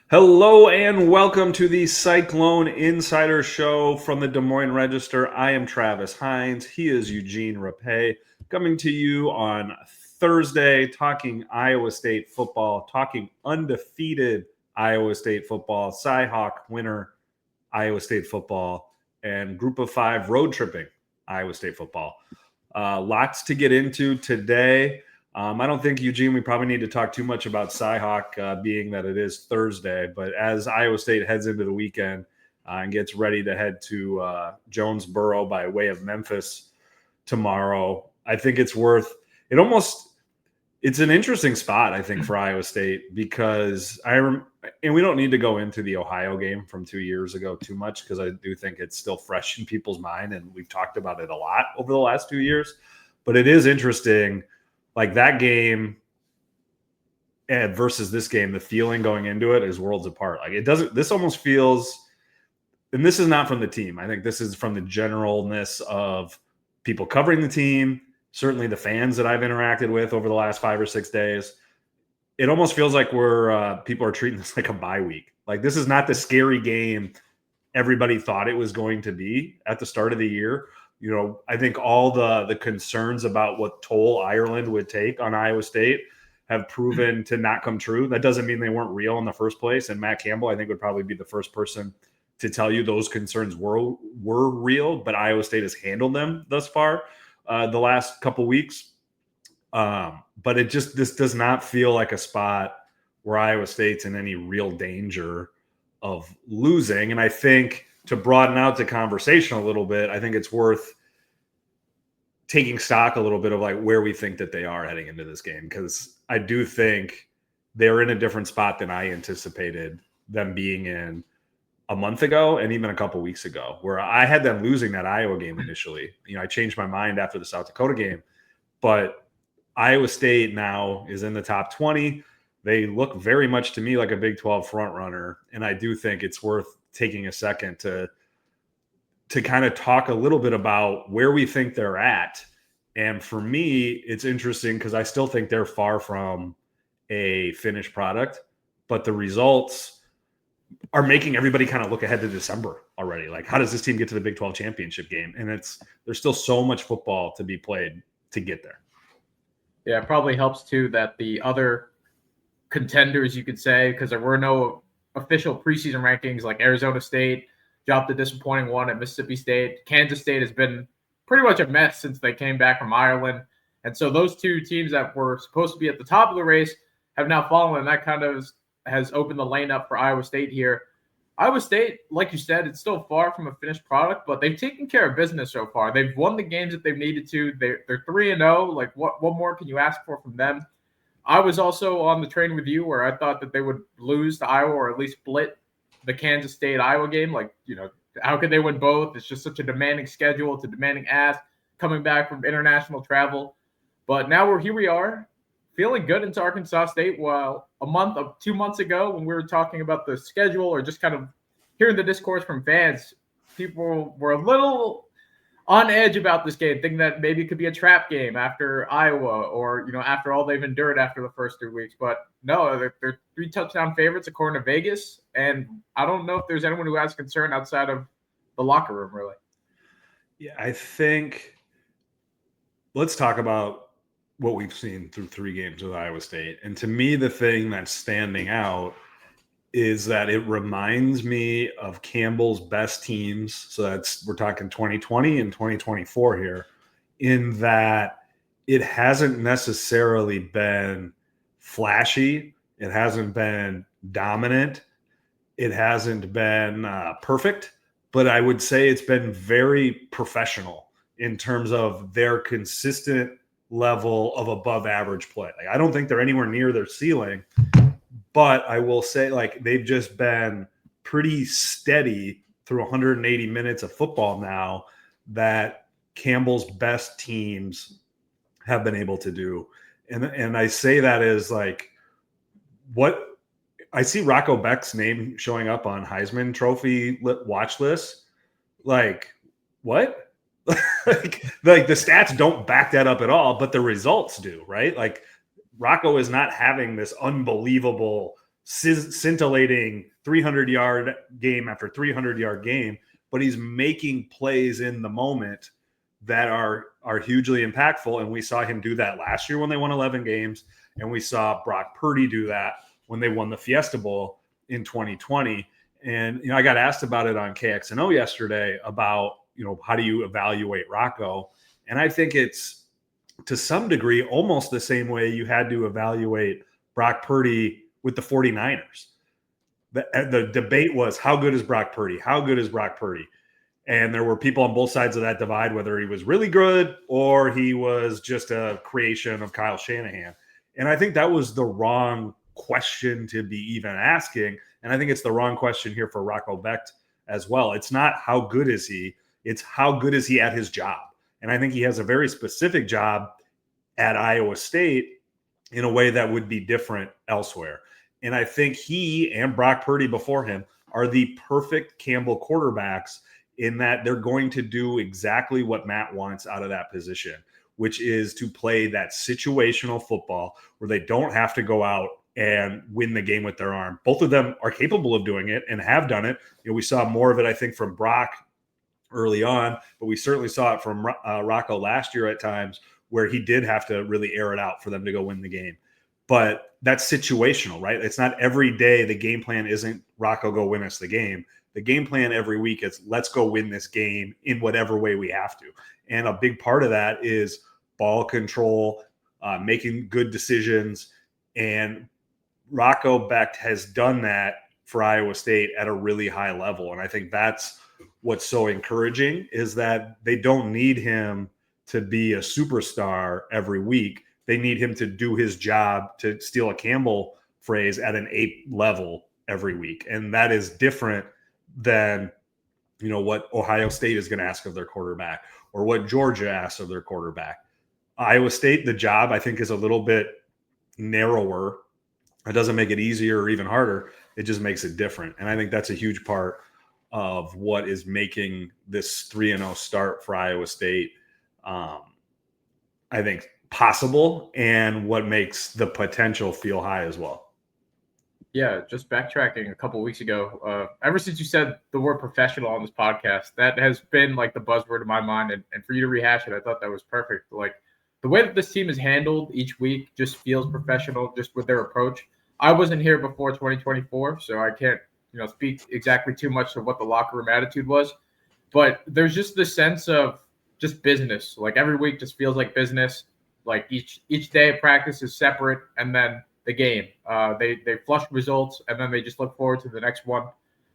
Hello and welcome to the Cyclone Insider Show from the Des Moines Register. I am Travis Hines. He is Eugene Rapay, coming to you on Thursday, talking Iowa State football, talking undefeated Iowa State football, Cy-Hawk winner Iowa State football, and Group of Five road tripping Iowa State football. Lots to get into today. I don't think, Eugene, we probably need to talk too much about Cy-Hawk, being that it is Thursday. But as Iowa State heads into the weekend and gets ready to head to Jonesboro by way of Memphis tomorrow, I think it's it's an interesting spot, I think, for Iowa State because and we don't need to go into the Ohio game from 2 years ago too much because I do think it's still fresh in people's mind and we've talked about it a lot over the last 2 years. But it is interesting. Like that game versus this game, the feeling going into it is worlds apart. Like this almost feels, and this is not from the team. I think this is from the generalness of people covering the team, certainly the fans that I've interacted with over the last 5 or 6 days. It almost feels like people are treating this like a bye week. Like this is not the scary game everybody thought it was going to be at the start of the year. You know, I think all the concerns about what toll Ireland would take on Iowa State have proven to not come true. That doesn't mean they weren't real in the first place. And Matt Campbell, I think, would probably be the first person to tell you those concerns were real, but Iowa State has handled them thus far the last couple weeks. But this does not feel like a spot where Iowa State's in any real danger of losing. And I think to broaden out the conversation a little bit, I think it's worth taking stock a little bit of like where we think that they are heading into this game. Because I do think they're in a different spot than I anticipated them being in a month ago and even a couple weeks ago, where I had them losing that Iowa game initially. You know, I changed my mind after the South Dakota game, but Iowa State now is in the top 20. They look very much to me like a Big 12 front runner. And I do think it's worth taking a second to kind of talk a little bit about where we think they're at. And for me, it's interesting because I still think they're far from a finished product, but the results are making everybody kind of look ahead to December already. Like, how does this team get to the Big 12 championship game? And there's still so much football to be played to get there. Yeah, it probably helps too that the other contenders, you could say, because there were no official preseason rankings, like Arizona State dropped a disappointing one at Mississippi State. Kansas State has been pretty much a mess since they came back from Ireland. And so those two teams that were supposed to be at the top of the race have now fallen, and that kind of has opened the lane up for Iowa State here. Iowa State, like you said, it's still far from a finished product, but they've taken care of business so far. They've won the games that they've needed to. They're 3-0. Like, what more can you ask for from them? I was also on the train with you where I thought that they would lose to Iowa or at least split the Kansas State-Iowa game. Like, you know, how could they win both? It's just such a demanding schedule. It's a demanding ask coming back from international travel. But now here we are, feeling good into Arkansas State. While 2 months ago when we were talking about the schedule or just kind of hearing the discourse from fans, people were a little on edge about this game, thinking that maybe it could be a trap game after Iowa or, you know, after all they've endured after the first 3 weeks. But no, they're 3 touchdown favorites according to Vegas. And I don't know if there's anyone who has concern outside of the locker room, really. Yeah, I think let's talk about what we've seen through 3 games with Iowa State. And to me, the thing that's standing out is that it reminds me of Campbell's best teams. So we're talking 2020 and 2024 here, in that it hasn't necessarily been flashy. It hasn't been dominant. It hasn't been perfect, but I would say it's been very professional in terms of their consistent level of above average play. Like, I don't think they're anywhere near their ceiling, but I will say, like, they've just been pretty steady through 180 minutes of football now that Campbell's best teams have been able to do. And I say that as like, what I see Rocco Beck's name showing up on Heisman Trophy watch lists. Like, what? like the stats don't back that up at all, but the results do, right? Like, Rocco is not having this unbelievable scintillating 300-yard game after 300-yard game, but he's making plays in the moment that are hugely impactful. And we saw him do that last year when they won 11 games. And we saw Brock Purdy do that when they won the Fiesta Bowl in 2020. And, I got asked about it on KXNO yesterday about, how do you evaluate Rocco? And I think it's, to some degree, almost the same way you had to evaluate Brock Purdy with the 49ers. The debate was, how good is Brock Purdy? How good is Brock Purdy? And there were people on both sides of that divide, whether he was really good or he was just a creation of Kyle Shanahan. And I think that was the wrong question to be even asking. And I think it's the wrong question here for Rocco Becht as well. It's not how good is he, it's how good is he at his job. And I think he has a very specific job at Iowa State in a way that would be different elsewhere. And I think he and Brock Purdy before him are the perfect Campbell quarterbacks in that they're going to do exactly what Matt wants out of that position, which is to play that situational football where they don't have to go out and win the game with their arm. Both of them are capable of doing it and have done it. We saw more of it, I think, from Brock early on, but we certainly saw it from Rocco last year at times where he did have to really air it out for them to go win the game. But that's situational, right? It's not every day. The game plan isn't Rocco, go win us the game. The game plan every week is let's go win this game in whatever way we have to. And a big part of that is ball control, making good decisions. And Rocco Becht has done that for Iowa State at a really high level. And I think that's what's so encouraging, is that they don't need him to be a superstar every week. They need him to do his job, to steal a Campbell phrase, at an 8 level every week. And that is different than, what Ohio State is going to ask of their quarterback or what Georgia asks of their quarterback. Iowa State, the job, I think, is a little bit narrower. It doesn't make it easier or even harder. It just makes it different. And I think that's a huge part of what is making this 3-0 start for Iowa State, I think, possible, and what makes the potential feel high as well. Yeah, just backtracking a couple of weeks ago, ever since you said the word professional on this podcast, that has been like the buzzword in my mind. And for you to rehash it, I thought that was perfect. Like, the way that this team is handled each week just feels professional, just with their approach. I wasn't here before 2024, so I can't, speak exactly too much to what the locker room attitude was. But there's just this sense of just business. Like, every week just feels like business. Like, each day of practice is separate, and then the game. They flush results, and then they just look forward to the next one.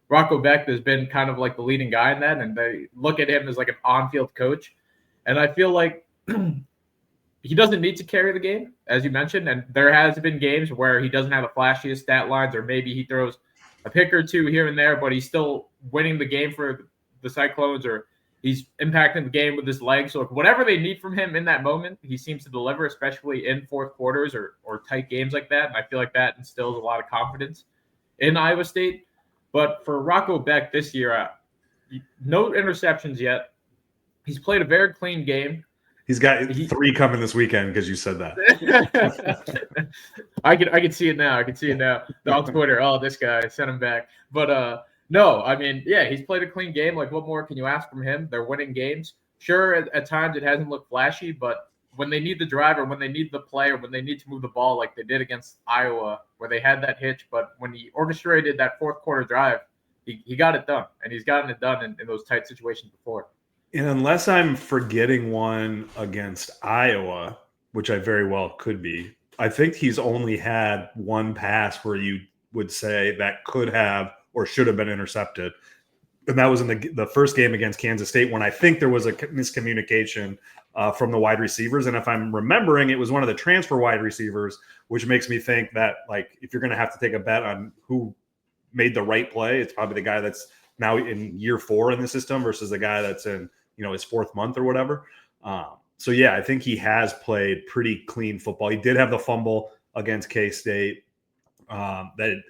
Rocco Becht has been kind of like the leading guy in that, and they look at him as like an on-field coach. And I feel like he doesn't need to carry the game, as you mentioned. And there has been games where he doesn't have the flashiest stat lines, or maybe he throws a pick or two here and there, but he's still winning the game for the Cyclones, or he's impacting the game with his legs. So whatever they need from him in that moment, he seems to deliver, especially in fourth quarters or tight games like that. And I feel like that instills a lot of confidence in Iowa State. But for Rocco Becht this year, no interceptions yet. He's played a very clean game. He's got 3 coming this weekend because you said that. I can see it now. I can see it now on Twitter. Oh, this guy, sent him back. But no, I mean, yeah, he's played a clean game. Like, what more can you ask from him? They're winning games. Sure, at times it hasn't looked flashy, but when they need the drive, or when they need the play, or when they need to move the ball like they did against Iowa, where they had that hitch, but when he orchestrated that fourth quarter drive, he got it done. And he's gotten it done in those tight situations before. And unless I'm forgetting one against Iowa, which I very well could be, I think he's only had one pass where you would say that could have or should have been intercepted. And that was in the first game against Kansas State, when I think there was a miscommunication from the wide receivers. And if I'm remembering, it was one of the transfer wide receivers, which makes me think that, like, if you're going to have to take a bet on who made the right play, it's probably the guy that's now in year 4 in the system versus the guy that's in, his 4th month or whatever. So yeah, I think he has played pretty clean football. He did have the fumble against K-State. That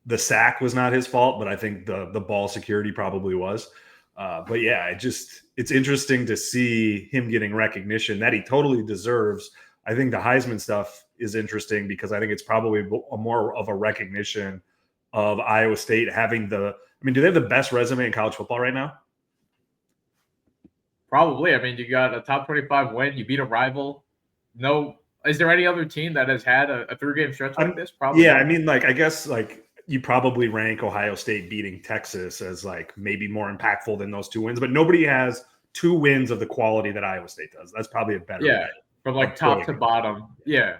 the sack was not his fault, but I think the ball security probably was. But yeah, it's interesting to see him getting recognition that he totally deserves. I think the Heisman stuff is interesting because I think it's probably more of a recognition of Iowa State having do they have the best resume in college football right now? Probably. I mean, you got a top 25 win. You beat a rival. No, is there any other team that has had a 3-game stretch like this? Probably. Yeah, I guess you probably rank Ohio State beating Texas as maybe more impactful than those 2 wins, but nobody has 2 wins of the quality that Iowa State does. That's probably a better way. From top to bottom. Yeah.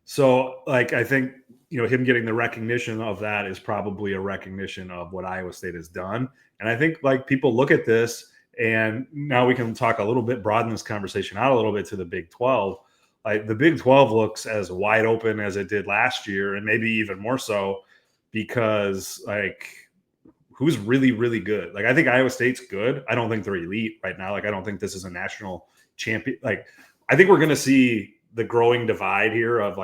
So I think him getting the recognition of that is probably a recognition of what Iowa State has done. And I think people look at this, and now we can talk a little bit, broaden this conversation out a little bit to the Big 12. The Big 12 looks as wide open as it did last year, and maybe even more so because who's really, really good? I think Iowa State's good. I don't think they're elite right now. I don't think this is a national champion. I think we're going to see the growing divide here of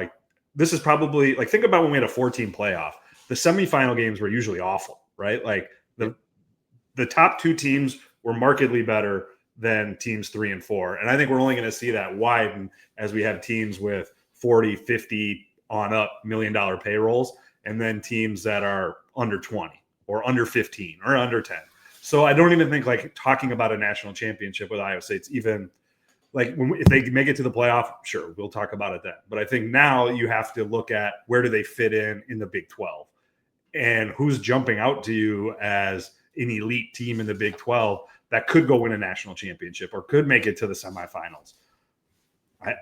this is probably think about when we had a 14 playoff. The semifinal games were usually awful, right? The top 2 teams were markedly better than teams 3 and 4. And I think we're only going to see that widen as we have teams with 40, 50 on up $1 million payrolls, and then teams that are under 20 or under 15 or under 10. So I don't even think talking about a national championship with Iowa State's even if they make it to the playoff, sure, we'll talk about it then. But I think now you have to look at where do they fit in the Big 12 and who's jumping out to you as an elite team in the Big 12 that could go win a national championship or could make it to the semifinals.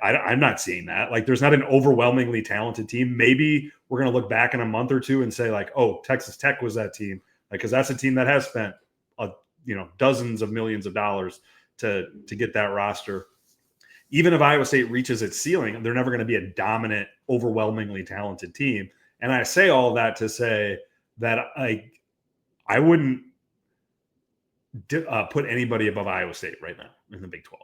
I'm not seeing that. There's not an overwhelmingly talented team. Maybe we're going to look back in a month or two and say oh, Texas Tech was that team, because that's a team that has spent dozens of millions of dollars to get that roster. Even if Iowa State reaches its ceiling, they're never going to be a dominant, overwhelmingly talented team. And I say all of that to say that I wouldn't put anybody above Iowa State right now in the Big 12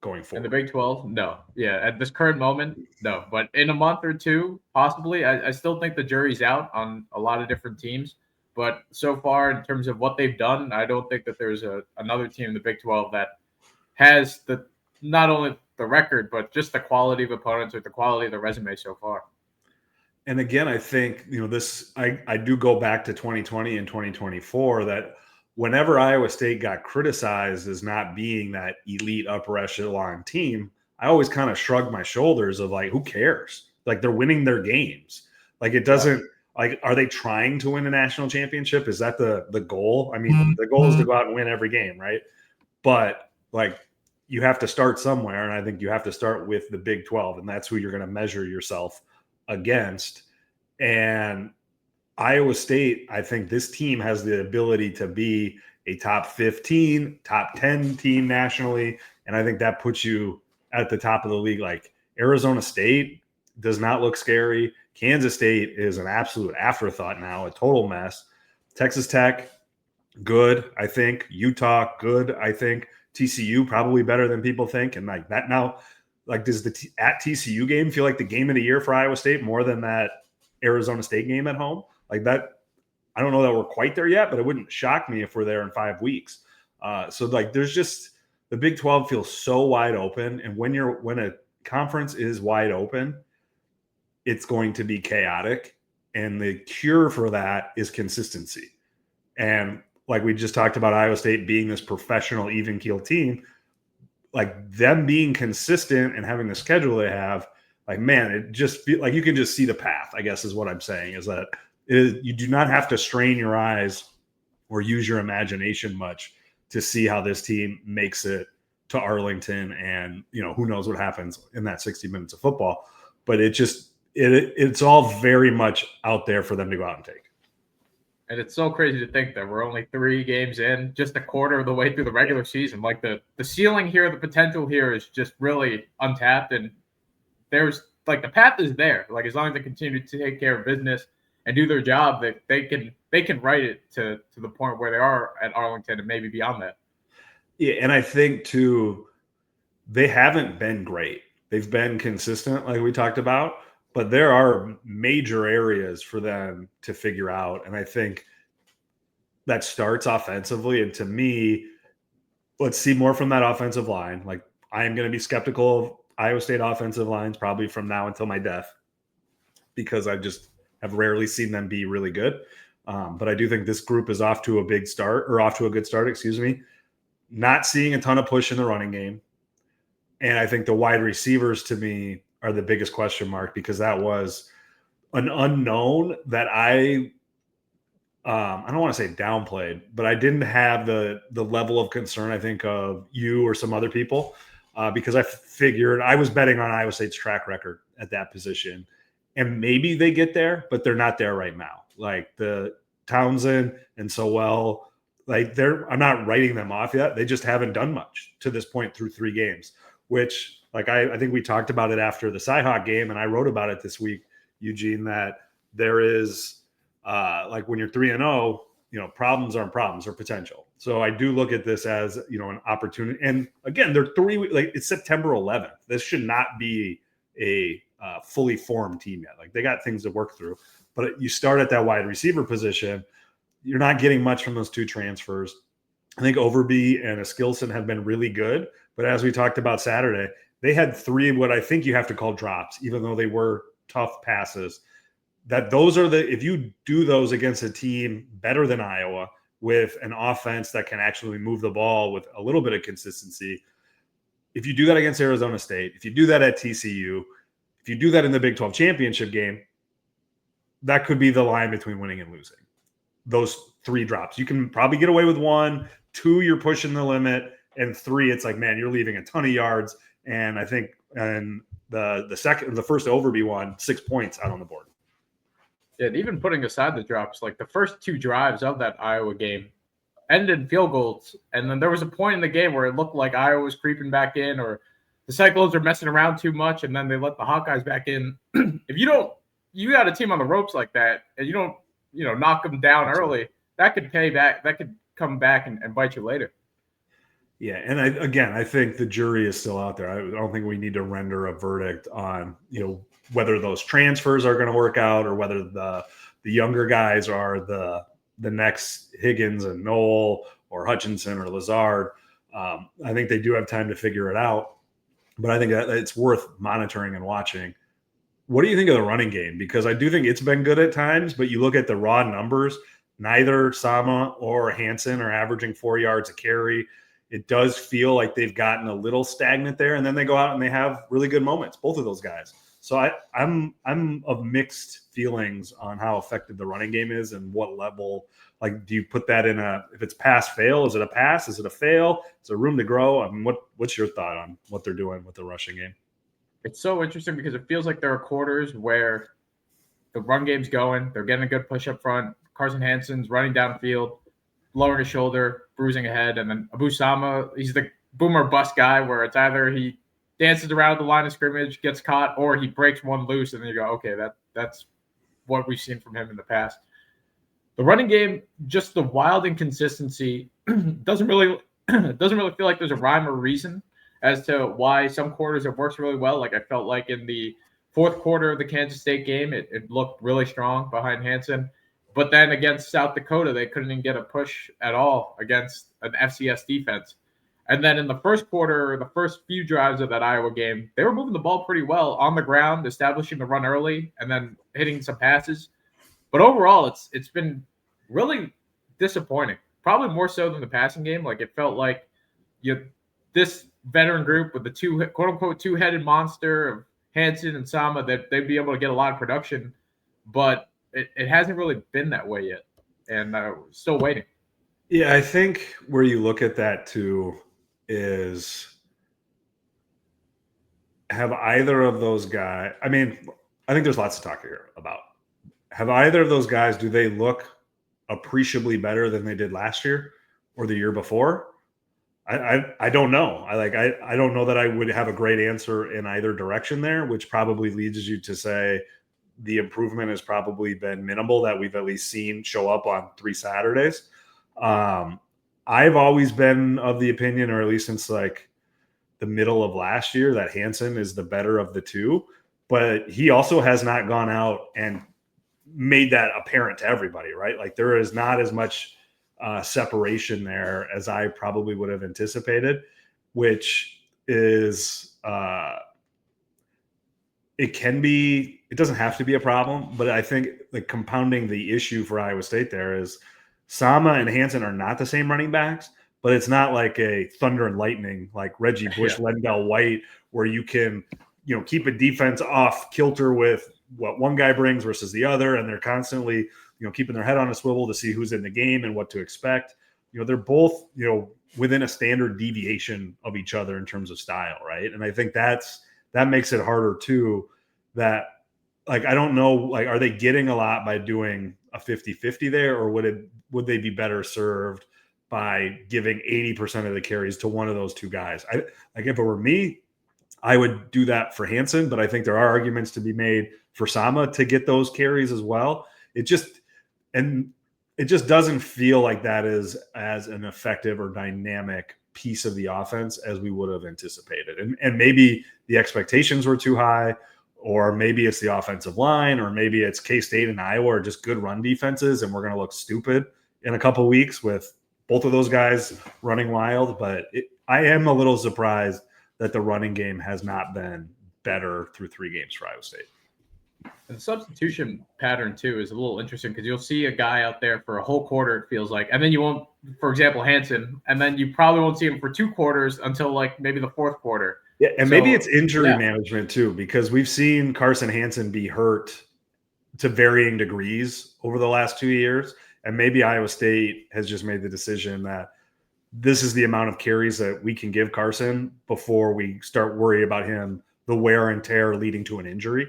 going forward. In the Big 12, no. Yeah, at this current moment, no. But in a month or two, possibly. I still think the jury's out on a lot of different teams. But so far, in terms of what they've done, I don't think that there's another team in the Big 12 that has not only the record, but just the quality of opponents or the quality of the resume so far. And again, I think, I do go back to 2020 and 2024 that whenever Iowa State got criticized as not being that elite upper echelon team, I always kind of shrugged my shoulders of who cares? They're winning their games. It doesn't are they trying to win a national championship? Is that the goal? The goal is to go out and win every game, right? But you have to start somewhere, and I think you have to start with the Big 12, and that's who you're going to measure yourself against. And Iowa State, I think this team has the ability to be a top 15, top 10 team nationally, and I think that puts you at the top of the league. Arizona State does not look scary. Kansas State is an absolute afterthought now, a total mess. Texas Tech, good, I think. Utah, good, I think. TCU, probably better than people think. And that now, does the at TCU game feel like the game of the year for Iowa State more than that Arizona State game at home? That, I don't know that we're quite there yet, but it wouldn't shock me if we're there in 5 weeks. So there's just, the Big 12 feels so wide open. And when a conference is wide open, it's going to be chaotic. And the cure for that is consistency. And we just talked about Iowa State being this professional, even keel team, them being consistent and having the schedule they have, it just feels you can just see the path, I guess is what I'm saying, is that you do not have to strain your eyes or use your imagination much to see how this team makes it to Arlington. And, who knows what happens in that 60 minutes of football, but it's all very much out there for them to go out and take. And it's so crazy to think that we're only 3 games in, just a quarter of the way through the regular season. The ceiling here, the potential here is just really untapped. And there's the path is there. As long as they continue to take care of business and do their job, that they can write it to the point where they are at Arlington and maybe beyond that. Yeah, and I think too, they haven't been great. They've been consistent, like we talked about, but there are major areas for them to figure out. And I think that starts offensively. And to me, let's see more from that offensive line. I am going to be skeptical of Iowa State offensive lines probably from now until my death, because I just have rarely seen them be really good. But I do think this group is off to a good start, excuse me. Not seeing a ton of push in the running game. And I think the wide receivers to me are the biggest question mark, because that was an unknown that I don't want to say downplayed, but I didn't have the level of concern, I think, of you or some other people, because I figured I was betting on Iowa State's track record at that position. And maybe they get there, but they're not there right now. Like the Townsend and Sowell, like I'm not writing them off yet. They just haven't done much to this point through 3 games, which like I think we talked about it after the Cyhawk game, and I wrote about it this week, Eugene, that there is like when you're 3-0, problems aren't problems or potential. So I do look at this as, an opportunity. And again, they're it's September 11th. This should not be a fully formed team yet. Like they got things to work through, but you start at that wide receiver position. You're not getting much from those 2 transfers. I think Overby and Skilson have been really good, but as we talked about Saturday, they had 3 what I think you have to call drops, even though they were tough passes. That those are if you do those against a team better than Iowa with an offense that can actually move the ball with a little bit of consistency, if you do that against Arizona State, if you do that at TCU, if you do that in the Big 12 championship game, that could be the line between winning and losing. Those 3 drops. You can probably get away with 1, 2, you're pushing the limit, and 3, it's like, man, you're leaving a ton of yards. And I think the first Overby one, 6 points out on the board. Yeah, and even putting aside the drops, like the first 2 drives of that Iowa game ended in field goals. And then there was a point in the game where it looked like Iowa was creeping back in, or the Cyclones are messing around too much, and then they let the Hawkeyes back in. If you got a team on the ropes like that, and you don't, knock them down early, that could pay back. That could come back and bite you later. Yeah, and I think the jury is still out there. I don't think we need to render a verdict on, whether those transfers are going to work out, or whether the younger guys are the next Higgins and Knoll or Hutchinson or Lazard. I think they do have time to figure it out, but I think that it's worth monitoring and watching. What do you think of the running game? Because I do think it's been good at times, but you look at the raw numbers, neither Sama or Hansen are averaging 4 yards a carry. It does feel like they've gotten a little stagnant there, and then they go out and they have really good moments, both of those guys. So I'm of mixed feelings on how effective the running game is and what level. Like, do you put that in if it's pass fail? Is it a pass? Is it a fail? Is there room to grow? I mean, what's your thought on what they're doing with the rushing game? It's so interesting because it feels like there are quarters where the run game's going. They're getting a good push up front. Carson Hansen's running downfield, lowering his shoulder, bruising ahead. And then Abu Sama, he's the boomer bust guy where it's either he dances around the line of scrimmage, gets caught, or he breaks one loose, and then you go, okay, that's what we've seen from him in the past. The running game, just the wild inconsistency, doesn't really feel like there's a rhyme or reason as to why some quarters it works really well. Like I felt like in the 4th quarter of the Kansas State game, it looked really strong behind Hansen. But then against South Dakota, they couldn't even get a push at all against an FCS defense. And then in the first quarter, the first few drives of that Iowa game, they were moving the ball pretty well on the ground, establishing the run early, and then hitting some passes. But overall, it's been really disappointing, probably more so than the passing game. Like it felt like this veteran group with the quote-unquote two-headed monster of Hansen and Sama, that they'd be able to get a lot of production. But it hasn't really been that way yet, and we're still waiting. Yeah, I think where you look at that too is, have either of those guys, I mean, I think there's lots to talk here about. Have either of those guys, do they look appreciably better than they did last year or the year before? I don't know. I don't know that I would have a great answer in either direction there, which probably leads you to say the improvement has probably been minimal that we've at least seen show up on 3 Saturdays. I've always been of the opinion, or at least since like the middle of last year, that Hansen is the better of the 2, but he also has not gone out and made that apparent to everybody, right? Like there is not as much separation there as I probably would have anticipated, which is it doesn't have to be a problem, but I think like compounding the issue for Iowa State there is Sama and Hansen are not the same running backs, but it's not like a thunder and lightning like Reggie Bush, Lendell White, where you can, keep a defense off kilter with what one guy brings versus the other, and they're constantly, keeping their head on a swivel to see who's in the game and what to expect. They're both, within a standard deviation of each other in terms of style, right? And I think that makes it harder too. That, like, I don't know, like, are they getting a lot by doing a 50-50 there, or would they be better served by giving 80% of the carries to one of those two guys? Like, if it were me, I would do that for Hansen, but I think there are arguments to be made for Sama to get those carries as well. It just doesn't feel like that is as an effective or dynamic piece of the offense as we would have anticipated. And maybe the expectations were too high, or maybe it's the offensive line, or maybe it's K-State and Iowa are just good run defenses, and we're going to look stupid in a couple of weeks with both of those guys running wild. But I am a little surprised that the running game has not been better through 3 games for Iowa State. And the substitution pattern, too, is a little interesting because you'll see a guy out there for a whole quarter, it feels like, and then you won't, for example, Hansen, and then you probably won't see him for 2 quarters until like maybe the 4th quarter. Yeah, and maybe it's injury management, too, because we've seen Carson Hansen be hurt to varying degrees over the last 2 years, and maybe Iowa State has just made the decision that this is the amount of carries that we can give Carson before we start worrying about him, the wear and tear leading to an injury.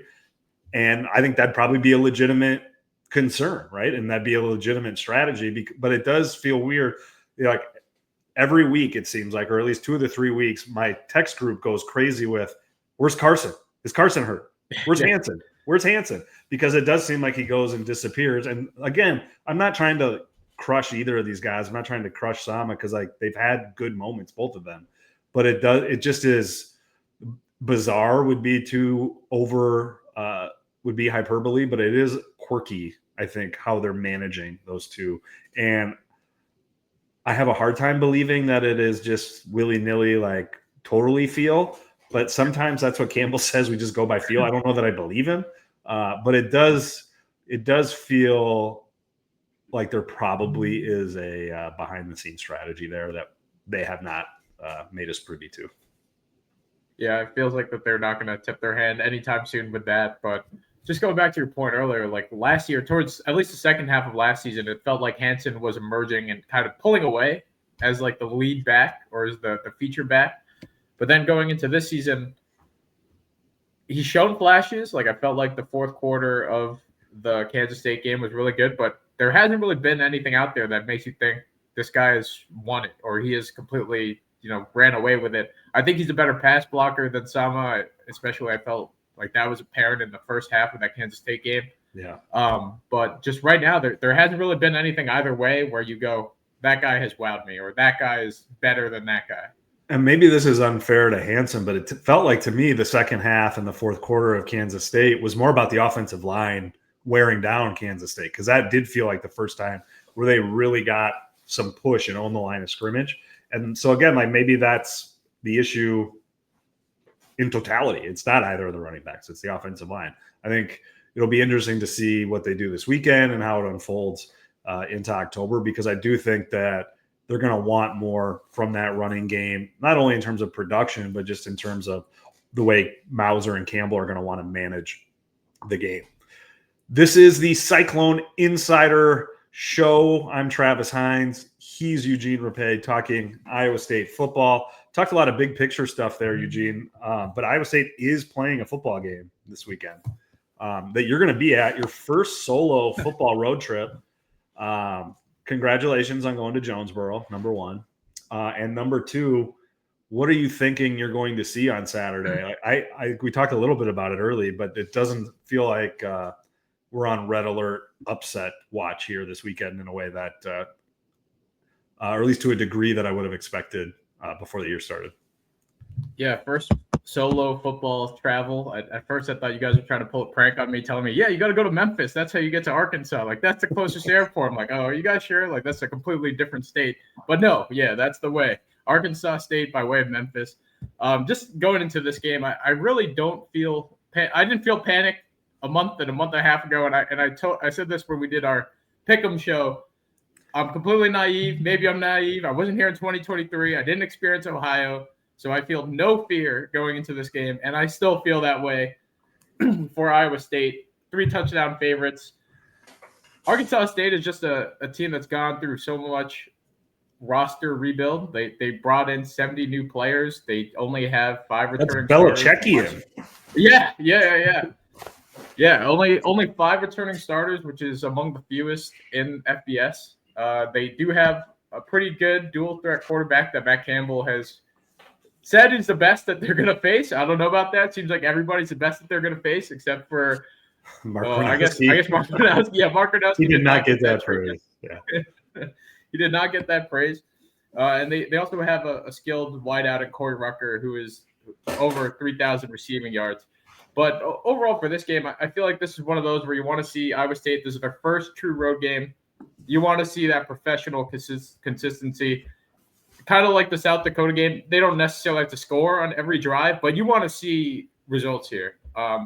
And I think that'd probably be a legitimate concern, right? And that'd be a legitimate strategy. But it does feel weird. Like every week, it seems like, or at least 2 of the 3 weeks, my text group goes crazy with, where's Carson? Is Carson hurt? Where's Hansen? Where's Hansen? Because it does seem like he goes and disappears. And again, I'm not trying to crush either of these guys. I'm not trying to crush Sama because like they've had good moments, both of them. But it just is bizarre would be too over would be hyperbole, but it is quirky, I think, how they're managing those two. And I have a hard time believing that it is just willy-nilly, like totally feel. But sometimes that's what Campbell says. We just go by feel. I don't know that I believe him, but it does feel like there probably is a behind-the-scenes strategy there that they have not made us privy to. Yeah, it feels like that they're not going to tip their hand anytime soon with that. But just going back to your point earlier, like last year, towards at least the second half of last season, it felt like Hansen was emerging and kind of pulling away as like the lead back or as the feature back. But then going into this season, he's shown flashes. Like I felt like the 4th quarter of the Kansas State game was really good, but there hasn't really been anything out there that makes you think this guy has won it or he has completely, ran away with it. I think he's a better pass blocker than Sama, especially I felt like that was apparent in the first half of that Kansas State game. Yeah. But just right now, there hasn't really been anything either way where you go, that guy has wowed me or that guy is better than that guy. And maybe this is unfair to Hansen, but it felt like to me the second half and the 4th quarter of Kansas State was more about the offensive line wearing down Kansas State, because that did feel like the first time where they really got some push and owned the line of scrimmage. And so again, like maybe that's the issue in totality. It's not either of the running backs. It's the offensive line. I think it'll be interesting to see what they do this weekend and how it unfolds into October, because I do think that they're going to want more from that running game, not only in terms of production, but just in terms of the way Mauser and Campbell are going to want to manage the game. This is the Cyclone Insider Show. I'm Travis Hines. He's Eugene Rapay talking Iowa State football. Talked a lot of big picture stuff there, Eugene. But Iowa State is playing a football game this weekend that you're going to be at, your first solo football road trip. Congratulations on going to Jonesboro, number one. And number two, what are you thinking you're going to see on Saturday? We talked a little bit about it early, but it doesn't feel like we're on red alert upset watch here this weekend in a way that, or at least to a degree that I would have expected before the year started. Yeah, first solo football travel. At first, I thought you guys were trying to pull a prank on me, telling me, yeah, you got to go to Memphis. That's how you get to Arkansas. Like, that's the closest airport. I'm like, oh, are you guys sure? Like, that's a completely different state. But no, yeah, that's the way. Arkansas State by way of Memphis. Just going into this game, I really don't feel I didn't feel panic a month and a half ago, and I said this when we did our Pick'em show. I'm completely naive. Maybe I'm naive. I wasn't here in 2023. I didn't experience Ohio, so I feel no fear going into this game, and I still feel that way for Iowa State. 3 touchdown favorites. Arkansas State is just a team that's gone through so much roster rebuild. They brought in 70 new players. They only have 5 returning starters. That's Belichickian. Yeah, only 5 returning starters, which is among the fewest in FBS. They do have a pretty good dual threat quarterback that Matt Campbell has said is the best that they're going to face. I don't know about that. Seems like everybody's the best that they're going to face, except for I guess Mark Gronowski. Yeah, Mark Gronowski. He did not get that praise. Yeah, he did not get that praise. And they also have a skilled wideout at Corey Rucker, who is over 3,000 receiving yards. But overall for this game, I feel like this is one of those where you want to see Iowa State. This is their first true road game. You want to see that professional consistency. Kind of like the South Dakota game. They don't necessarily have to score on every drive, but you want to see results here.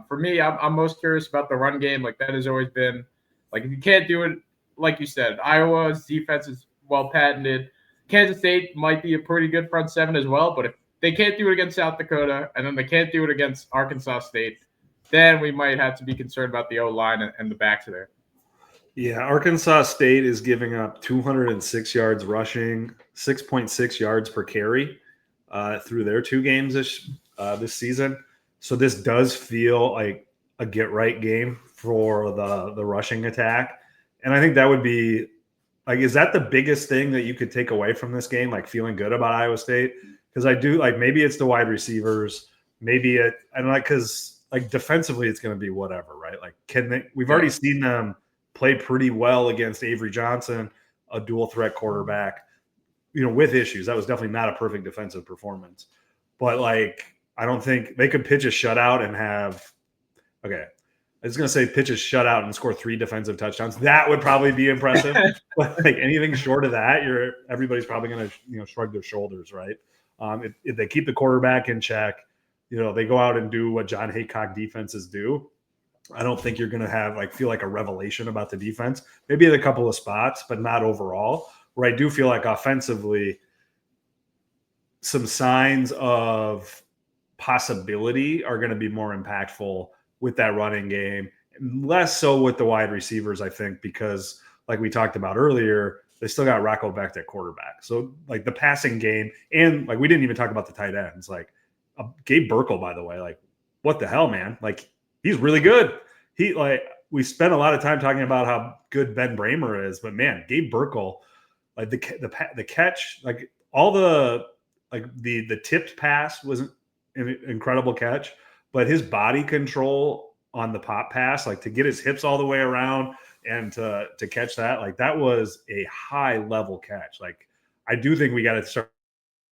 For me, I'm most curious about the run game. Like, that has always been, like, if you can't do it, like you said, Iowa's defense is well patented. Kansas State might be a pretty good front seven as well, but if they can't do it against South Dakota and then they can't do it against Arkansas State, then we might have to be concerned about the O-line and the backs there. Yeah, Arkansas State is giving up 206 yards rushing, 6.6 yards per carry through their 2 games this season. So this does feel like a get-right game for the rushing attack. And I think that would be – like, is that the biggest thing that you could take away from this game, like feeling good about Iowa State? Because I do – like, maybe it's the wide receivers. Maybe it – and, like, because, like, defensively it's going to be whatever, right? Like, can they – we've already seen them – play pretty well against Avery Johnson, a dual threat quarterback, with issues. That was definitely not a perfect defensive performance. But, like, I don't think they could pitch a shutout and have – okay, I was going to say pitch a shutout and score 3 defensive touchdowns. That would probably be impressive. But, like, anything short of that, everybody's probably going to shrug their shoulders, right? If they keep the quarterback in check, they go out and do what John Haycock defenses do. I don't think you're going to feel like a revelation about the defense. Maybe at a couple of spots, but not overall. Where I do feel like offensively, some signs of possibility are going to be more impactful with that running game. Less so with the wide receivers, I think, because like we talked about earlier, they still got Rocco Becht at quarterback. So, like, the passing game, and, like, we didn't even talk about the tight ends. Like, Gabe Burkle, by the way, like, what the hell, man? Like, he's really good. We spent a lot of time talking about how good Ben Bramer is, but man, Gabe Burkle, like the catch, like all the tipped pass was an incredible catch, but his body control on the pop pass, like to get his hips all the way around and to catch that, like that was a high level catch. Like, I do think we got to start.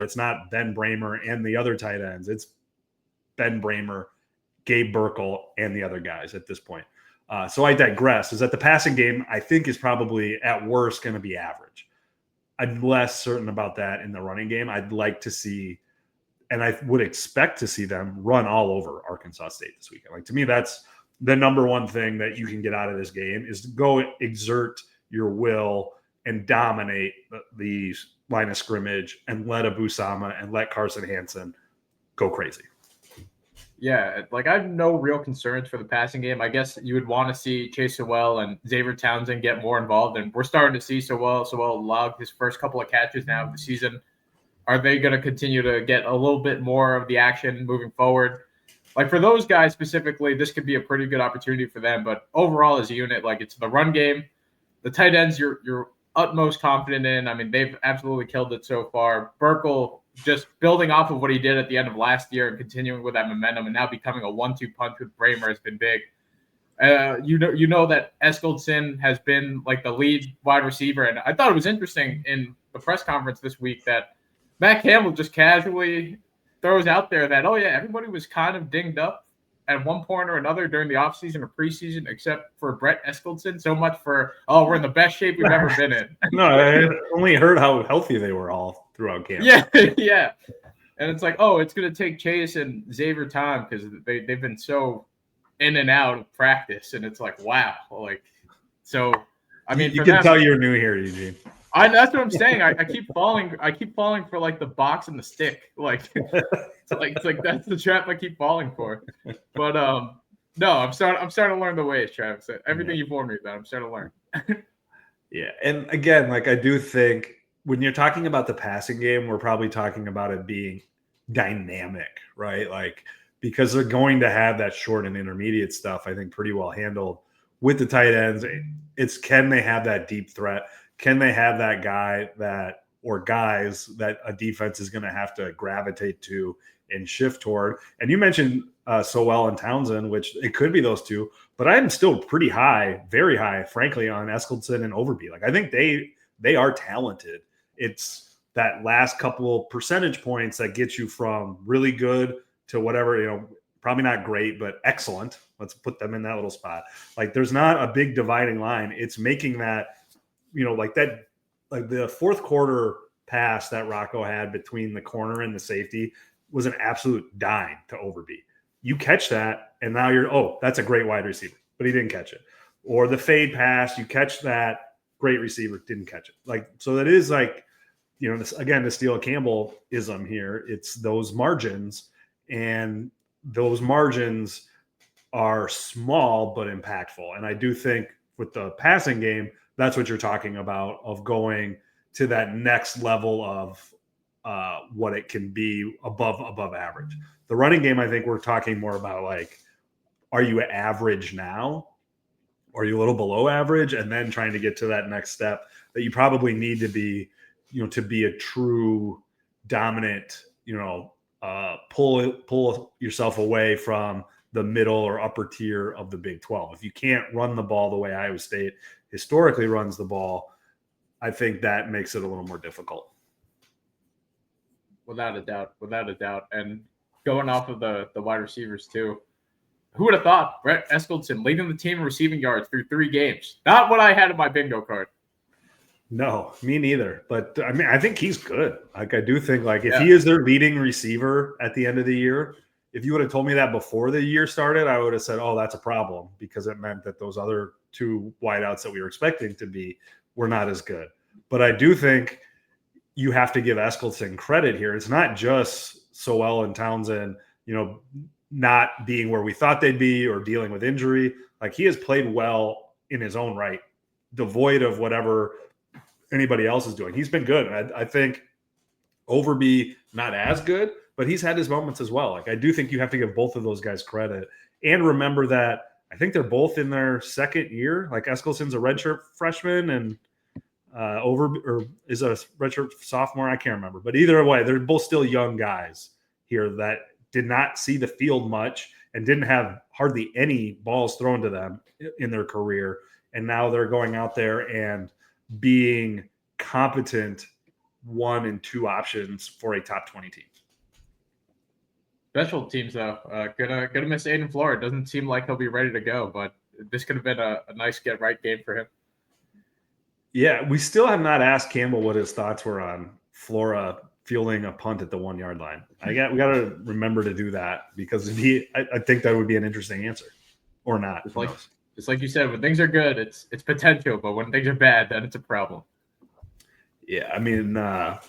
It's not Ben Bramer and the other tight ends. It's Ben Bramer, Gabe Burkle, and the other guys at this point. So I digress. Is that the passing game, I think, is probably at worst going to be average. I'm less certain about that in the running game. I'd like to see, and I would expect to see them run all over Arkansas State this weekend. Like, to me, that's the number one thing that you can get out of this game is to go exert your will and dominate the line of scrimmage and let Abusama and let Carson Hansen go crazy. Yeah, like, I have no real concerns for the passing game. I guess you would want to see Chase Sowell and Xavier Townsend get more involved, and we're starting to see Sowell log his first couple of catches now of the season. Are they going to continue to get a little bit more of the action moving forward? Like, for those guys specifically, this could be a pretty good opportunity for them. But overall, as a unit, like, it's the run game, the tight ends you're utmost confident in. I mean, they've absolutely killed it so far. Burkle just building off of what he did at the end of last year and continuing with that momentum and now becoming a 1-2 punch with Bramer has been big. You know that Eskildson has been like the lead wide receiver. And I thought it was interesting in the press conference this week that Matt Campbell just casually throws out there that, oh yeah, everybody was kind of dinged up at one point or another during the offseason or preseason, except for Brett Eskildson. So much for, we're in the best shape we've ever been in. No, I only heard how healthy they were all throughout camp. Yeah. And it's like, it's going to take Chase and Xavier time because they've been so in and out of practice, and it's like, wow. Like, so, I mean, you can tell you're new here, Eugene. That's what I'm saying. I keep falling. I keep falling for like the box and the stick. Like, it's like that's the trap I keep falling for. But no, I'm starting to learn the ways, Travis. Everything you've warned me about, I'm starting to learn. Yeah, and again, like I do think when you're talking about the passing game, we're probably talking about it being dynamic, right? Like because they're going to have that short and intermediate stuff, I think pretty well handled with the tight ends. It's can they have that deep threat? Can they have that guy that or guys that a defense is going to have to gravitate to and shift toward? And you mentioned Sowell and Townsend, which it could be those two, but I'm still pretty high, very high, frankly, on Eskildson and Overby. Like I think they are talented. It's that last couple percentage points that get you from really good to whatever, probably not great, but excellent. Let's put them in that little spot. Like there's not a big dividing line. It's making that, like that, like the fourth quarter pass that Rocco had between the corner and the safety was an absolute dime to Overby. You catch that, and now that's a great wide receiver, but he didn't catch it. Or the fade pass, you catch that, great receiver, didn't catch it. Like, so that is like, this, again, to steal a Campbell-ism here, it's those margins, and those margins are small but impactful. And I do think with the passing game, that's what you're talking about, of going to that next level of what it can be above average. The running game, I think we're talking more about like, are you average now? Are you a little below average? And then trying to get to that next step that you probably need to be, to be a true dominant, pull yourself away from the middle or upper tier of the Big 12. If you can't run the ball the way Iowa State historically runs the ball, I think that makes it a little more difficult. Without a doubt. And going off of the wide receivers too, who would have thought Brett Eskildson leading the team in receiving yards through 3 games? Not what I had in my bingo card. No, me neither. But I mean, I think he's good. Like I do think like if he is their leading receiver at the end of the year, if you would have told me that before the year started, I would have said, oh, that's a problem, because it meant that those other 2 wideouts that we were expecting to be were not as good. But I do think you have to give Eskildson credit here. It's not just Sowell and Townsend, not being where we thought they'd be or dealing with injury. Like he has played well in his own right, devoid of whatever anybody else is doing. He's been good. I think Overby, not as good, but he's had his moments as well. Like I do think you have to give both of those guys credit, and remember that I think they're both in their second year. Like Eskilson's a redshirt freshman and is a redshirt sophomore. I can't remember, but either way, they're both still young guys here that did not see the field much and didn't have hardly any balls thrown to them in their career. And now they're going out there and being competent 1 and 2 options for a top 20 team. Special teams though, gonna miss Aiden Flora. Doesn't seem like he'll be ready to go, but this could have been a nice get right game for him. Yeah, we still have not asked Campbell what his thoughts were on Flora fielding a punt at the 1 yard line. We got to remember to do that, because I think that would be an interesting answer, or not. Just like you said, when things are good, it's potential, but when things are bad, then it's a problem. Yeah, I mean, I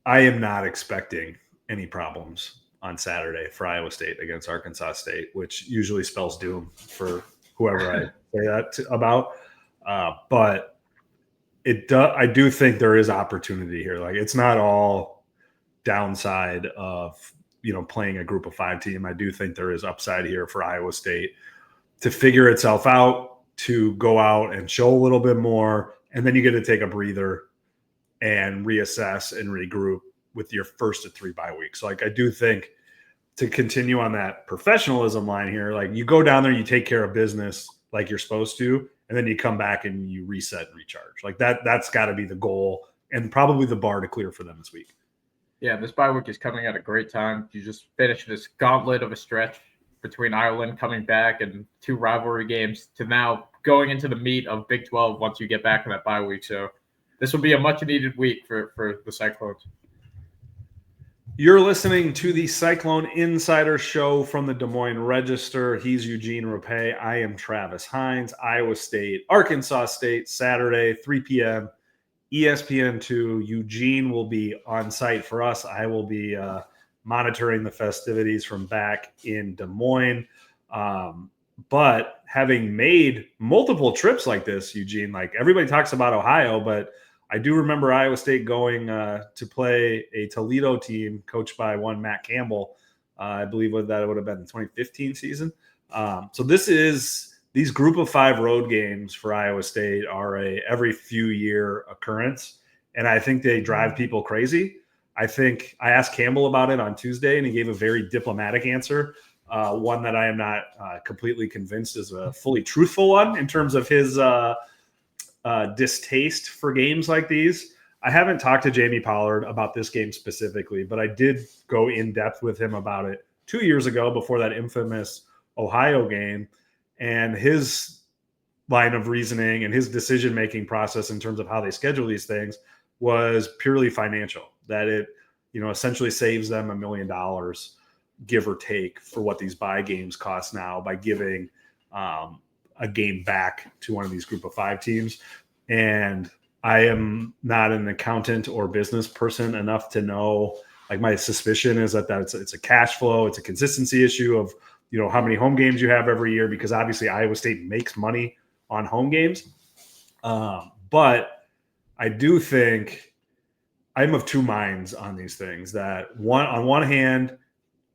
am not expecting any problems on Saturday for Iowa State against Arkansas State, which usually spells doom for whoever I say that about. But I do think there is opportunity here. Like it's not all downside of, playing a group of 5 team. I do think there is upside here for Iowa State to figure itself out, to go out and show a little bit more. And then you get to take a breather and reassess and regroup with your first of 3 bye weeks. So like, I do think to continue on that professionalism line here, like you go down there, you take care of business like you're supposed to, and then you come back and you reset and recharge. Like that's got to be the goal and probably the bar to clear for them this week. Yeah, this bye week is coming at a great time. You just finished this gauntlet of a stretch between Ireland coming back and 2 rivalry games to now going into the meat of Big 12 once you get back from that bye week. So this will be a much needed week for the Cyclones. You're listening to the Cyclone Insider Show from the Des Moines Register. He's Eugene Rapay. I am Travis Hines. Iowa State, Arkansas State, Saturday, 3 p.m., ESPN2. Eugene will be on site for us. I will be monitoring the festivities from back in Des Moines. But having made multiple trips like this, Eugene, like everybody talks about Ohio, but I do remember Iowa State going to play a Toledo team coached by one Matt Campbell. I believe that it would have been the 2015 season. So these group of 5 road games for Iowa State are a every few year occurrence. And I think they drive people crazy. I think I asked Campbell about it on Tuesday and he gave a very diplomatic answer. One that I am not completely convinced is a fully truthful one in terms of his distaste for games like these. I haven't talked to Jamie Pollard about this game specifically, but I did go in depth with him about it 2 years ago before that infamous Ohio game, and his line of reasoning and his decision-making process in terms of how they schedule these things was purely financial, that it, essentially saves them $1 million, give or take, for what these bye games cost now by giving a game back to one of these group of 5 teams. And I am not an accountant or business person enough to know, like, my suspicion is that it's a cash flow, it's a consistency issue of, how many home games you have every year, because obviously Iowa State makes money on home games. But I do think I'm of two minds on these things, that on one hand,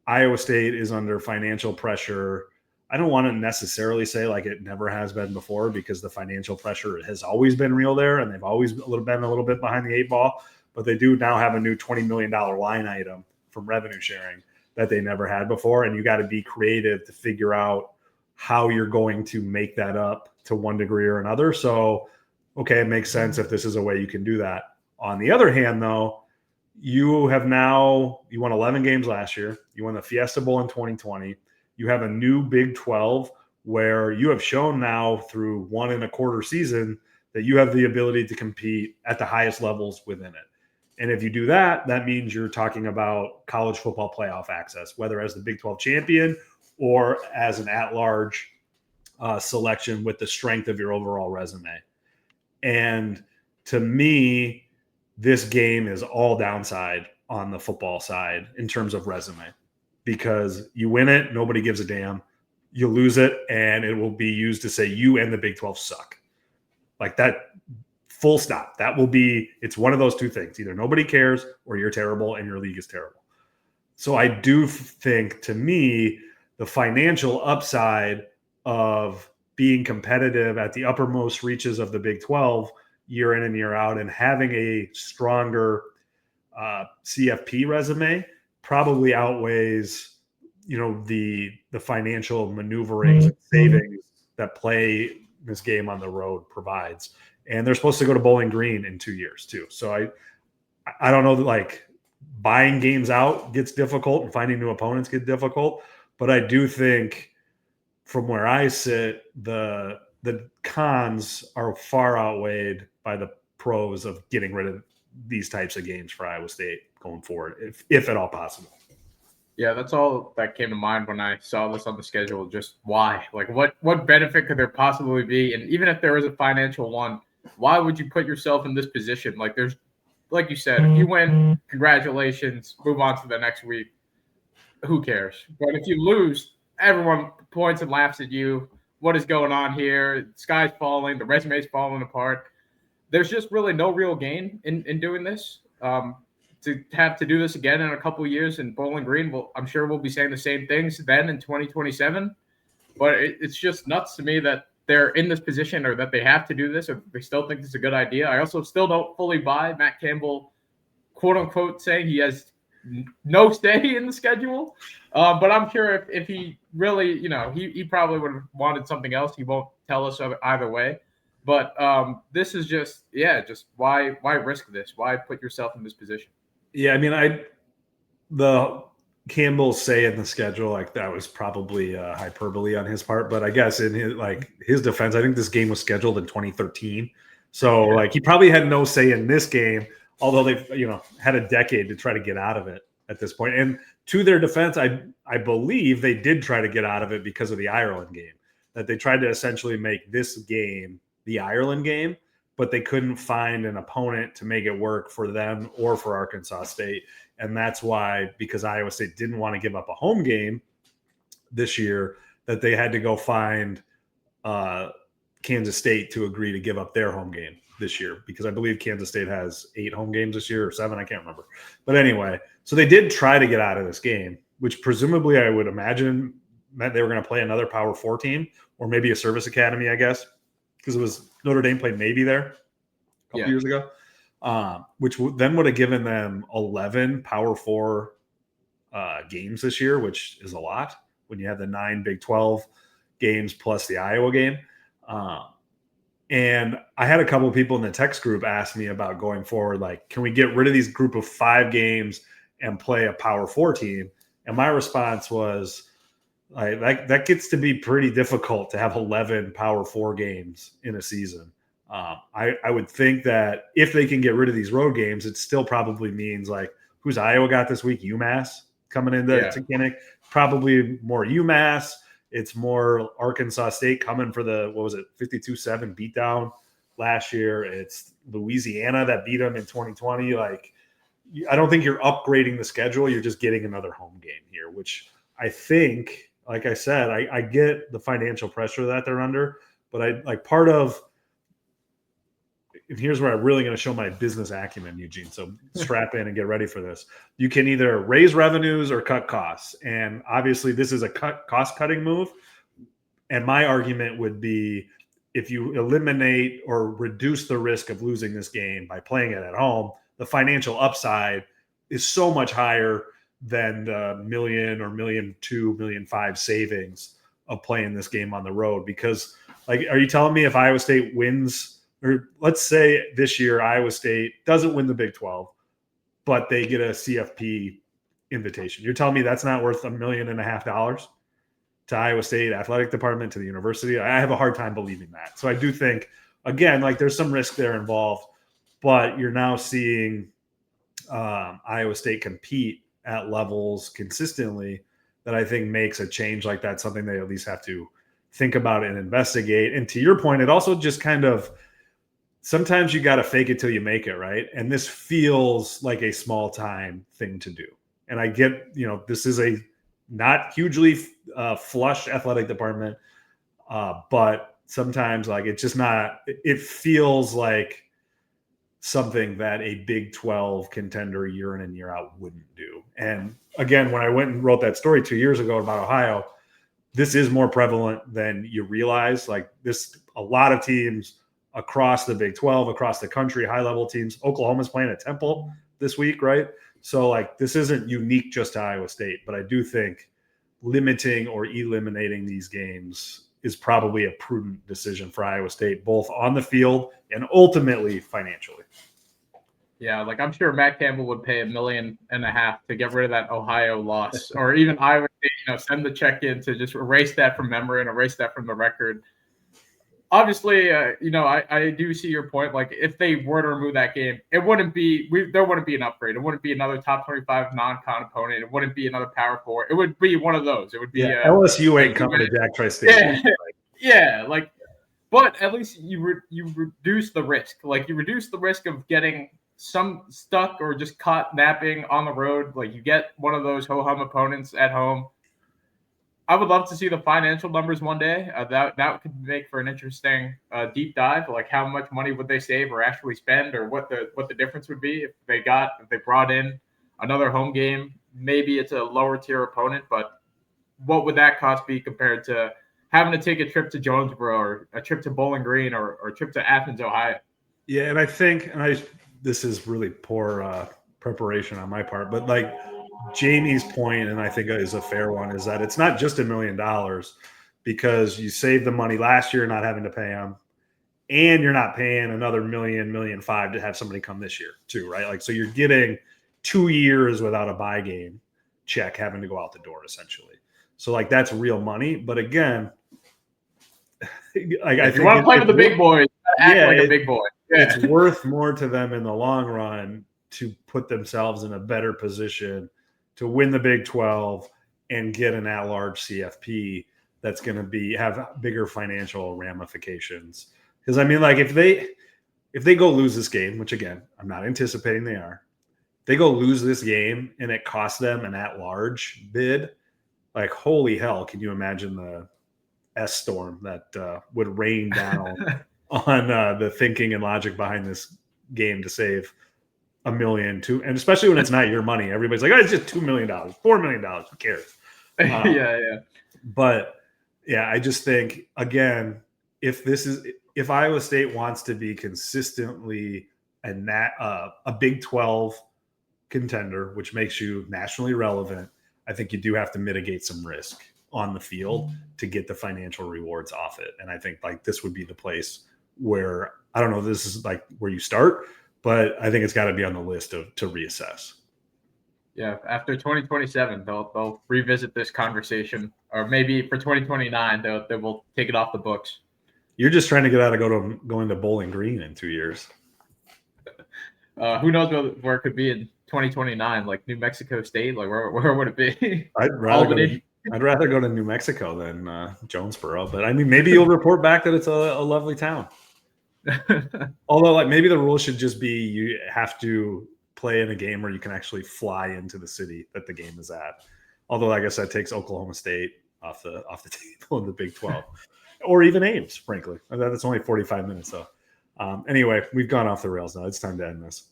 Iowa State is under financial pressure. I don't want to necessarily say like it never has been before, because the financial pressure has always been real there, and they've always been a little bit behind the 8 ball. But they do now have a new $20 million line item from revenue sharing that they never had before, and you got to be creative to figure out how you're going to make that up to one degree or another. So, okay, it makes sense if this is a way you can do that. On the other hand, though, you won 11 games last year. You won the Fiesta Bowl in 2020. You have a new Big 12 where you have shown now through 1 1/4 season that you have the ability to compete at the highest levels within it. And if you do that, that means you're talking about college football playoff access, whether as the Big 12 champion or as an at-large selection with the strength of your overall resume. And to me, this game is all downside on the football side in terms of resume, because you win it, nobody gives a damn. You lose it, and it will be used to say you and the Big 12 suck. Like that, full stop. It's one of those two things. Either nobody cares or you're terrible and your league is terrible. So I do think, to me, the financial upside of being competitive at the uppermost reaches of the Big 12 year in and year out, and having a stronger CFP resume probably outweighs, the financial maneuverings and savings that play this game on the road provides. And they're supposed to go to Bowling Green in 2 years too. So I don't know that, like, buying games out gets difficult and finding new opponents get difficult, but I do think from where I sit, the cons are far outweighed by the pros of getting rid of these types of games for Iowa State going forward, if at all possible. Yeah, that's all that came to mind when I saw this on the schedule. Just why? Like, what benefit could there possibly be? And even if there is a financial one, why would you put yourself in this position? Like, like you said, if you win, congratulations, move on to the next week. Who cares? But if you lose, everyone points and laughs at you. What is going on here? The sky's falling. The resume's falling apart. There's just really no real gain in doing this. To have to do this again in a couple of years in Bowling Green, I'm sure we'll be saying the same things then in 2027. But it's just nuts to me that they're in this position, or that they have to do this, or they still think this is a good idea. I also still don't fully buy Matt Campbell, quote unquote, saying he has no say in the schedule. But I'm sure if he really, he probably would have wanted something else. He won't tell us either way. But this is just why risk this? Why put yourself in this position? Yeah, I mean, the Campbell's say in the schedule, like, that was probably hyperbole on his part. But I guess in his defense, I think this game was scheduled in 2013. So he probably had no say in this game, although they've had a decade to try to get out of it. at this point. And to their defense, I believe they did try to get out of it because of the Ireland game, that they tried to essentially make this game the Ireland game, but they couldn't find an opponent to make it work for them or for Arkansas State. And that's why, because Iowa State didn't want to give up a home game this year, that they had to go find Kansas State to agree to give up their home game this year, because I believe Kansas State has 8 home games this year or 7. I can't remember. But anyway, so they did try to get out of this game, which presumably I would imagine meant they were going to play another Power 4 team or maybe a service academy, I guess, because it was Notre Dame played maybe there a couple years ago, which then would have given them 11 Power 4 games this year, which is a lot when you have the 9 Big 12 games plus the Iowa game. And I had a couple of people in the text group ask me about going forward, like, can we get rid of these group of 5 games and play a Power 4 team? And my response was, that gets to be pretty difficult to have 11 Power 4 games in a season. I would think that if they can get rid of these road games, it still probably means, like, who's Iowa got this week? UMass coming into Kinnick. Probably more UMass. It's more Arkansas State coming for the, 52-7 beatdown last year. It's Louisiana that beat them in 2020. Like, I don't think you're upgrading the schedule. You're just getting another home game here, which I think, like I said, I get the financial pressure that they're under, but and here's where I'm really going to show my business acumen, Eugene. So strap in and get ready for this. You can either raise revenues or cut costs. And obviously this is a cost-cutting move. And my argument would be, if you eliminate or reduce the risk of losing this game by playing it at home, the financial upside is so much higher than the $1 million or $1.2 million, $1.5 million savings of playing this game on the road. Because, like, are you telling me if Iowa State wins, or let's say this year Iowa State doesn't win the Big 12, but they get a CFP invitation, you're telling me that's not worth $1.5 million to Iowa State athletic department, to the university? I have a hard time believing that. So I do think, again, like, there's some risk there involved, but you're now seeing Iowa State compete at levels consistently that I think makes a change like that something they at least have to think about and investigate. And to your point, it also just kind of, sometimes you got to fake it till you make it, right? And this feels like a small time thing to do. And I get, this is a not hugely flush athletic department, but sometimes, like, it's just not, it feels like something that a Big 12 contender year in and year out wouldn't do. And again, when I went and wrote that story 2 years ago about Ohio, this is more prevalent than you realize. Like, this, a lot of teams across the Big 12, across the country, high-level teams. Oklahoma's playing at Temple this week, right? So, like, this isn't unique just to Iowa State, but I do think limiting or eliminating these games is probably a prudent decision for Iowa State, both on the field and ultimately financially. Yeah, like, I'm sure Matt Campbell would pay $1.5 million to get rid of that Ohio loss, or even Iowa State, send the check in to just erase that from memory and erase that from the record. Obviously, I do see your point. Like, if they were to remove that game, there wouldn't be an upgrade. It wouldn't be another top 25 non-con opponent. It wouldn't be another Power 4. It would be one of those. It would be LSU ain't coming to Jack Tri-State. But at least you reduce the risk. Like, you reduce the risk of getting some stuck or just caught napping on the road. Like, you get one of those ho-hum opponents at home. I would love to see the financial numbers one day. That could make for an interesting deep dive. Like, how much money would they save or actually spend, or what the difference would be if they brought in another home game. Maybe it's a lower tier opponent, but what would that cost be compared to having to take a trip to Jonesboro or a trip to Bowling Green or a trip to Athens, Ohio? Yeah, and I think, this is really poor preparation on my part, but, like, Jamie's point, and I think is a fair one, is that it's not just $1 million, because you saved the money last year not having to pay them, and you're not paying another $1 million, $1.5 million to have somebody come this year too, right? Like, so you're getting 2 years without a buy game check having to go out the door, essentially. So, like, that's real money. But again, like, if you want to play with the big boys, act like a big boy. Yeah. It's worth more to them in the long run to put themselves in a better position to win the Big 12 and get an at-large CFP that's going to have bigger financial ramifications. Because I mean, like if they go lose this game, which again I'm not anticipating they are, they go lose this game and it costs them an at-large bid. Like holy hell, can you imagine the S-storm that would rain down on the thinking and logic behind this game to save $1 million, and especially when it's not your money. Everybody's like, oh, it's just $2 million, $4 million. Who cares? Yeah. But yeah, I just think again, if Iowa State wants to be consistently a Big 12 contender, which makes you nationally relevant, I think you do have to mitigate some risk on the field to get the financial rewards off it. And I think like this would be the place where I don't know, this is like where you start, but I think it's got to be on the list to reassess. Yeah, after 2027, they'll revisit this conversation, or maybe for 2029, they will take it off the books. You're just trying to get out of going to Bowling Green in 2 years. Who knows where it could be in 2029? Like New Mexico State, like where would it be? I'd rather go to New Mexico than Jonesboro, but I mean, maybe you'll report back that it's a lovely town. Although, like maybe the rule should just be you have to play in a game where you can actually fly into the city that the game is at. Although, I guess that takes Oklahoma State off the table in the Big 12, or even Ames. Frankly, that's only 45 minutes though. Anyway, we've gone off the rails now. It's time to end this.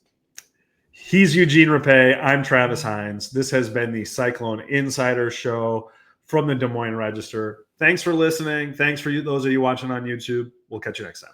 He's Eugene Rapay. I'm Travis Hines. This has been the Cyclone Insider Show from the Des Moines Register. Thanks for listening. Thanks for those of you watching on YouTube. We'll catch you next time.